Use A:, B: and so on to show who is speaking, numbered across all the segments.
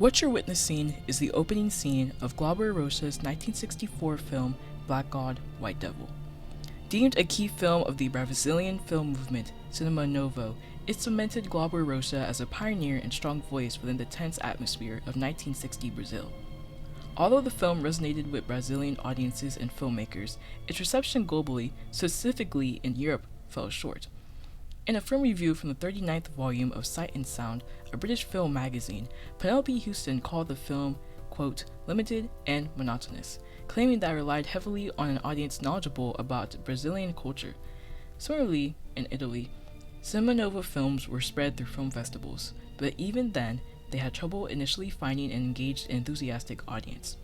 A: What you're witnessing is the opening scene of Glauber Rocha's 1964 film Black God, White Devil. Deemed a key film of the Brazilian film movement, Cinema Novo, it cemented Glauber Rocha as a pioneer and strong voice within the tense atmosphere of 1960 Brazil. Although the film resonated with Brazilian audiences and filmmakers, its reception globally, specifically in Europe, fell short. In a film review from the 39th volume of Sight and Sound, a British film magazine, Penelope Houston called the film, quote, limited and monotonous, claiming that it relied heavily on an audience knowledgeable about Brazilian culture. Similarly, in Italy, Cinema Novo films were spread through film festivals, but even then, they had trouble initially finding an engaged and enthusiastic audience.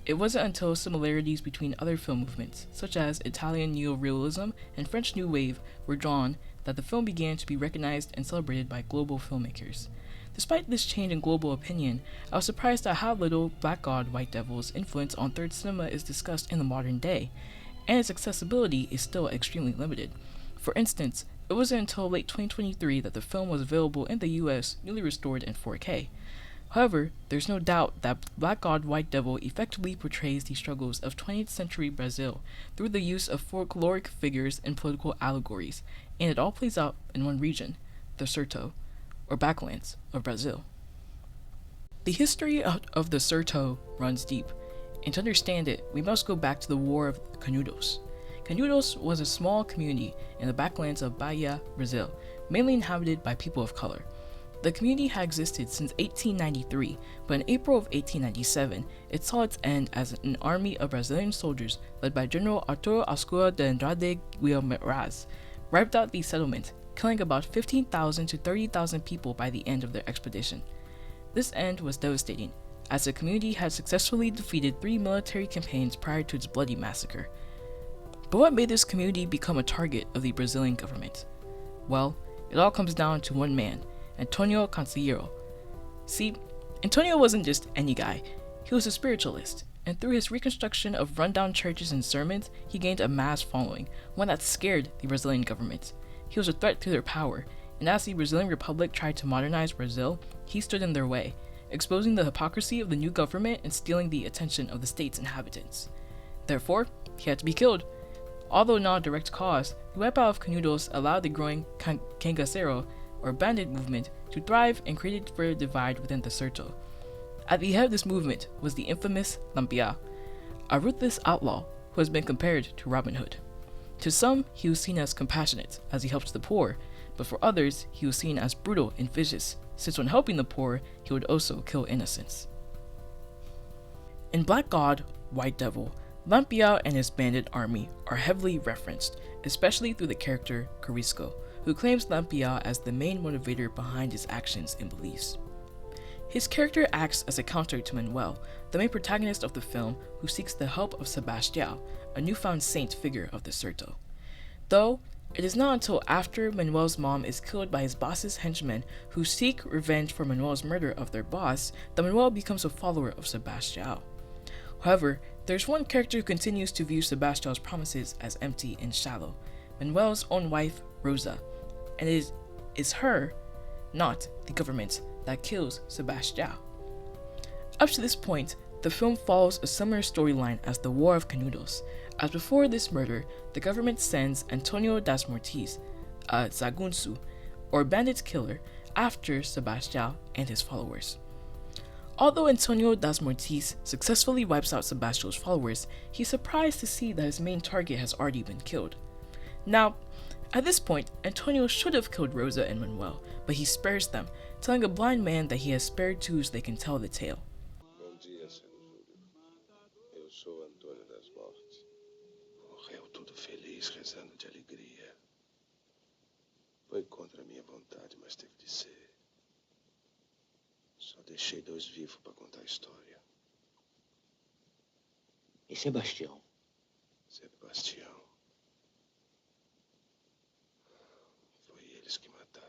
A: It wasn't until similarities between other film movements, such as Italian neorealism and French New Wave, were drawn that the film began to be recognized and celebrated by global filmmakers. Despite this change in global opinion, I was surprised at how little Black God, White Devil's influence on third cinema is discussed in the modern day, and its accessibility is still extremely limited. For instance, it wasn't until late 2023 that the film was available in the US, newly restored in 4K. However, there's no doubt that Black God, White Devil effectively portrays the struggles of 20th century Brazil through the use of folkloric figures and political allegories, and it all plays out in one region, the Sertão, or backlands of Brazil. The history of the Sertão runs deep, and to understand it, we must go back to the War of Canudos. Canudos was a small community in the backlands of Bahia, Brazil, mainly inhabited by people of color. The community had existed since 1893, but in April of 1897, it saw its end as an army of Brazilian soldiers led by General Artur Ascua de Andrade Guimarães wiped out the settlement, killing about 15,000 to 30,000 people by the end of their expedition. This end was devastating, as the community had successfully defeated 3 military campaigns prior to its bloody massacre. But what made this community become a target of the Brazilian government? Well, it all comes down to one man, Antonio Conselheiro. See, Antonio wasn't just any guy, he was a spiritualist, and through his reconstruction of rundown churches and sermons, he gained a mass following, one that scared the Brazilian government. He was a threat to their power, and as the Brazilian Republic tried to modernize Brazil, he stood in their way, exposing the hypocrisy of the new government and stealing the attention of the state's inhabitants. Therefore, he had to be killed. Although not a direct cause, the wipeout of Canudos allowed the growing cangaceiro, or bandit movement, to thrive and created further divide within the Sertão. At the head of this movement was the infamous Lampião, a ruthless outlaw who has been compared to Robin Hood. To some, he was seen as compassionate, as he helped the poor, but for others, he was seen as brutal and vicious, since when helping the poor, he would also kill innocents. In Black God, White Devil, Lampião and his bandit army are heavily referenced, especially through the character Corisco, who claims Lampião as the main motivator behind his actions and beliefs. His character acts as a counter to Manuel, the main protagonist of the film, who seeks the help of Sebastião, a newfound saint figure of the Sertão. Though, it is not until after Manuel's mom is killed by his boss's henchmen who seek revenge for Manuel's murder of their boss that Manuel becomes a follower of Sebastião. However, there's one character who continues to view Sebastião's promises as empty and shallow, Manuel's own wife, Rosa, and it is her, not the government, that kills Sebastião. Up to this point, the film follows a similar storyline as the War of Canudos, as before this murder, the government sends Antonio das Mortes, a zagunço, or bandit killer, after Sebastião and his followers. Although Antonio das Mortes successfully wipes out Sebastião's followers, he's surprised to see that his main target has already been killed. Now, at this point, Antonio should have killed Rosa and Manuel, but he spares them, telling a blind man that he has spared two so they can tell the tale.
B: Bom dia, seu Júlio. Eu sou Antônio das Mortes. Morreu todo feliz, rezando de alegria. Foi contra a minha vontade, mas teve de ser. Só deixei 2 vivos para contar a história.
C: E Sebastião?
B: Sebastião. Foi eles que mataram.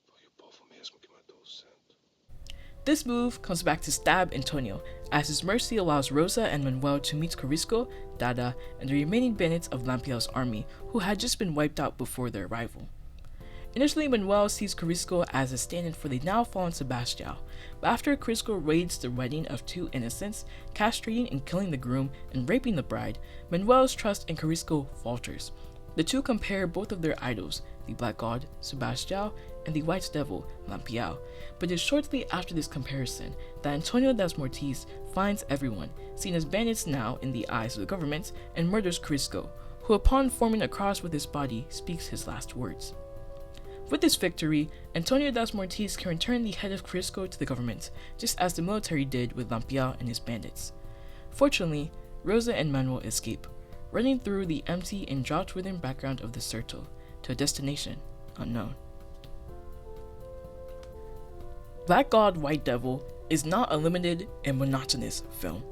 B: Foi o povo mesmo que matou o santo.
A: This move comes back to stab Antonio, as his mercy allows Rosa and Manuel to meet Corisco, Dada, and the remaining bandits of Lampião's army, who had just been wiped out before their arrival. Initially, Manuel sees Carisco as a stand-in for the now fallen Sebastião, but after Carisco raids the wedding of two innocents, castrating and killing the groom and raping the bride, Manuel's trust in Carisco falters. The two compare both of their idols, the Black God, Sebastião, and the White Devil, Lampião, but it is shortly after this comparison that Antonio das Mortes finds everyone, seen as bandits now in the eyes of the government, and murders Carisco, who upon forming a cross with his body speaks his last words. With this victory, Antonio das Mortes can return the head of Carisco to the government, just as the military did with Lampião and his bandits. Fortunately, Rosa and Manuel escape, running through the empty and drought-ridden background of the Serto, to a destination unknown. Black God, White Devil is not a limited and monotonous film.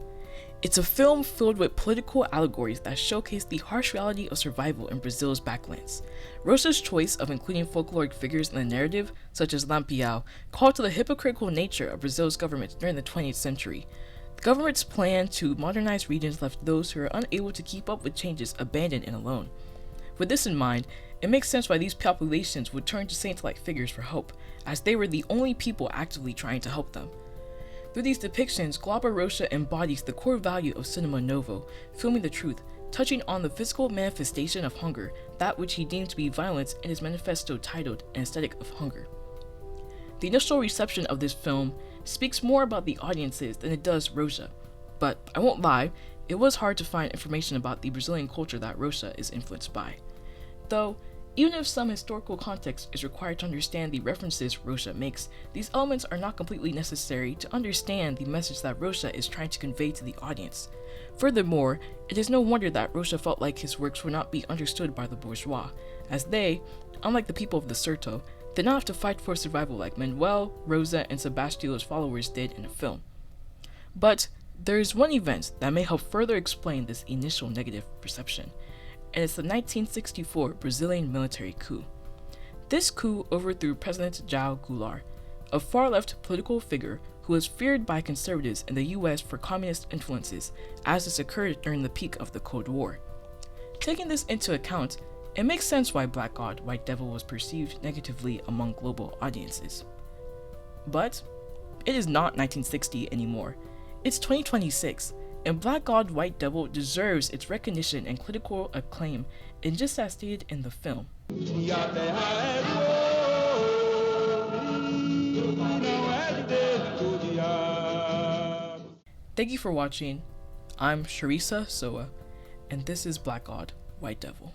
A: It's a film filled with political allegories that showcase the harsh reality of survival in Brazil's backlands. Rocha's choice of including folkloric figures in the narrative, such as Lampião, called to the hypocritical nature of Brazil's government during the 20th century. The government's plan to modernize regions left those who were unable to keep up with changes abandoned and alone. With this in mind, it makes sense why these populations would turn to saint-like figures for hope, as they were the only people actively trying to help them. Through these depictions, Glauber Rocha embodies the core value of cinema novo, filming the truth, touching on the physical manifestation of hunger, that which he deemed to be violence in his manifesto titled An Aesthetic of Hunger. The initial reception of this film speaks more about the audiences than it does Rocha, but I won't lie, it was hard to find information about the Brazilian culture that Rocha is influenced by. Though, even if some historical context is required to understand the references Rocha makes, these elements are not completely necessary to understand the message that Rocha is trying to convey to the audience. Furthermore, it is no wonder that Rocha felt like his works would not be understood by the bourgeois, as they, unlike the people of the Serto, did not have to fight for survival like Manuel, Rosa, and Sebastião's followers did in a film. But there is one event that may help further explain this initial negative perception, and it's the 1964 Brazilian military coup. This coup overthrew President João Goulart, a far-left political figure who was feared by conservatives in the US for communist influences, as this occurred during the peak of the Cold War. Taking this into account, it makes sense why Black God, White Devil was perceived negatively among global audiences. But it is not 1960 anymore. It's 2026, and Black God, White Devil deserves its recognition and critical acclaim, and just as stated in the film. Thank you for watching. I'm Sharissa Soa, and this is Black God, White Devil.